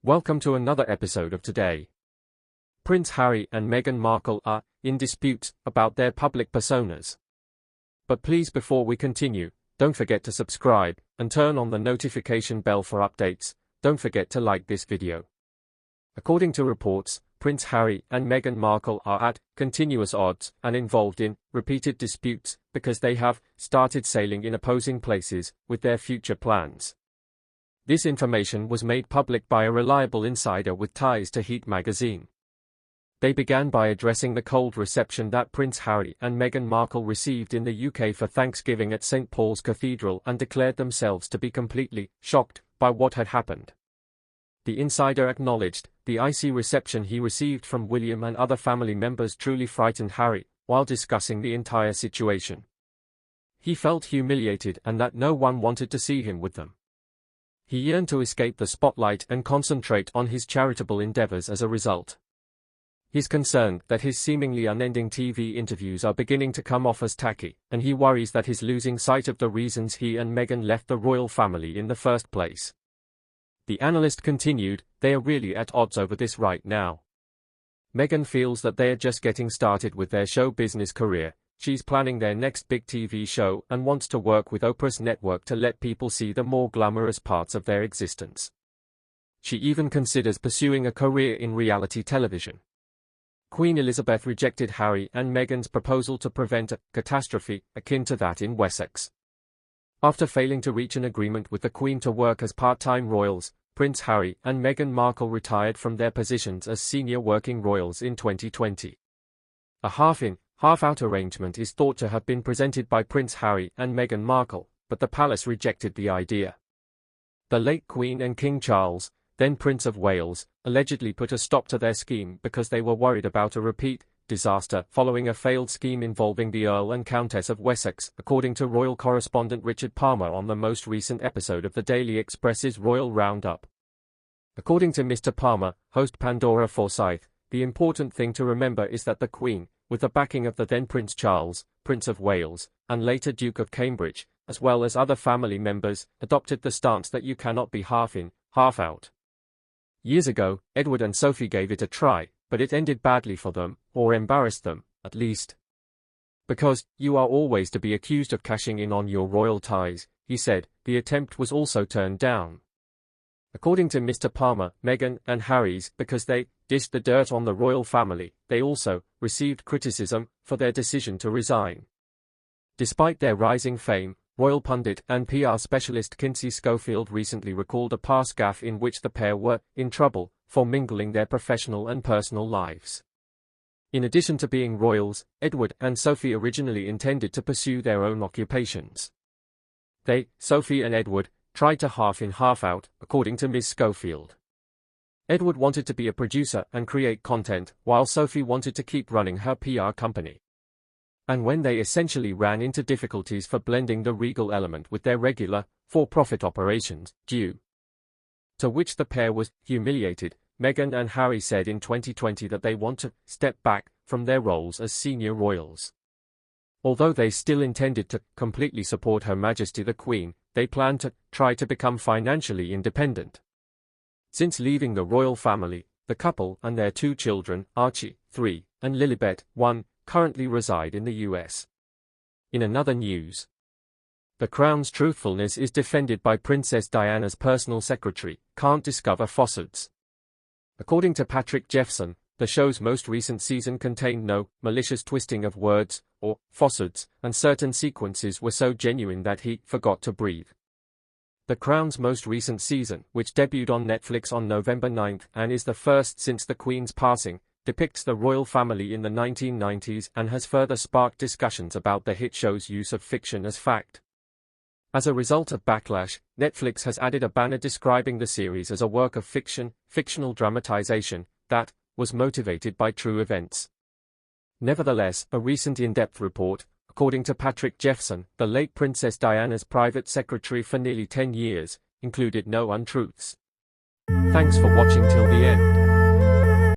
Welcome to another episode of Today. Prince Harry and Meghan Markle are in dispute about their public personas. But please, before we continue, don't forget to subscribe and turn on the notification bell for updates. Don't forget to like this video. According to reports, Prince Harry and Meghan Markle are at continuous odds and involved in repeated disputes because they have started sailing in opposing places with their future plans. This information was made public by a reliable insider with ties to Heat magazine. They began by addressing the cold reception that Prince Harry and Meghan Markle received in the UK for Thanksgiving at St. Paul's Cathedral and declared themselves to be completely shocked by what had happened. The insider acknowledged the icy reception he received from William and other family members truly frightened Harry while discussing the entire situation. He felt humiliated and that no one wanted to see him with them. He yearned to escape the spotlight and concentrate on his charitable endeavors as a result. He's concerned that his seemingly unending TV interviews are beginning to come off as tacky, and he worries that he's losing sight of the reasons he and Meghan left the royal family in the first place. The analyst continued, "They are really at odds over this right now. Meghan feels that they are just getting started with their show business career. She's planning their next big TV show and wants to work with Oprah's network to let people see the more glamorous parts of their existence. She even considers pursuing a career in reality television." Queen Elizabeth rejected Harry and Meghan's proposal to prevent a catastrophe akin to that in Wessex. After failing to reach an agreement with the Queen to work as part-time royals, Prince Harry and Meghan Markle retired from their positions as senior working royals in 2020. A half-in, half-out arrangement is thought to have been presented by Prince Harry and Meghan Markle, but the palace rejected the idea. The late Queen and King Charles, then Prince of Wales, allegedly put a stop to their scheme because they were worried about a repeat disaster following a failed scheme involving the Earl and Countess of Wessex, according to royal correspondent Richard Palmer on the most recent episode of the Daily Express's Royal Roundup. According to Mr. Palmer, host Pandora Forsyth, the important thing to remember is that the Queen, with the backing of the then Prince Charles, Prince of Wales, and later Duke of Cambridge, as well as other family members, adopted the stance that you cannot be half in, half out. Years ago, Edward and Sophie gave it a try, but it ended badly for them, or embarrassed them, at least. "Because you are always to be accused of cashing in on your royal ties," he said, the attempt was also turned down. According to Mr. Palmer, Meghan and Harry's, because they dished the dirt on the royal family, they also received criticism for their decision to resign. Despite their rising fame, royal pundit and PR specialist Kinsey Schofield recently recalled a past gaffe in which the pair were in trouble for mingling their professional and personal lives. In addition to being royals, Edward and Sophie originally intended to pursue their own occupations. They, Sophie and Edward, tried to half in half out, according to Ms. Schofield. Edward wanted to be a producer and create content, while Sophie wanted to keep running her PR company. And when they essentially ran into difficulties for blending the regal element with their regular, for-profit operations, due to which the pair was humiliated, Meghan and Harry said in 2020 that they want to step back from their roles as senior royals. Although they still intended to completely support Her Majesty the Queen, they plan to try to become financially independent. Since leaving the royal family, the couple and their two children, Archie, 3, and Lilibet, 1, currently reside in the US. In another news, the Crown's truthfulness is defended by Princess Diana's personal secretary, can't discover falsehoods. According to Patrick Jeffson, the show's most recent season contained no malicious twisting of words or falsehoods, and certain sequences were so genuine that he forgot to breathe. The Crown's most recent season, which debuted on Netflix on November 9th and is the first since the Queen's passing, depicts the royal family in the 1990s and has further sparked discussions about the hit show's use of fiction as fact. As a result of backlash, Netflix has added a banner describing the series as a work of fiction, fictional dramatization, that was motivated by true events. Nevertheless, a recent in-depth report, according to Patrick Jeffson, the late Princess Diana's private secretary for nearly 10 years, included no untruths. Thanks for watching till the end.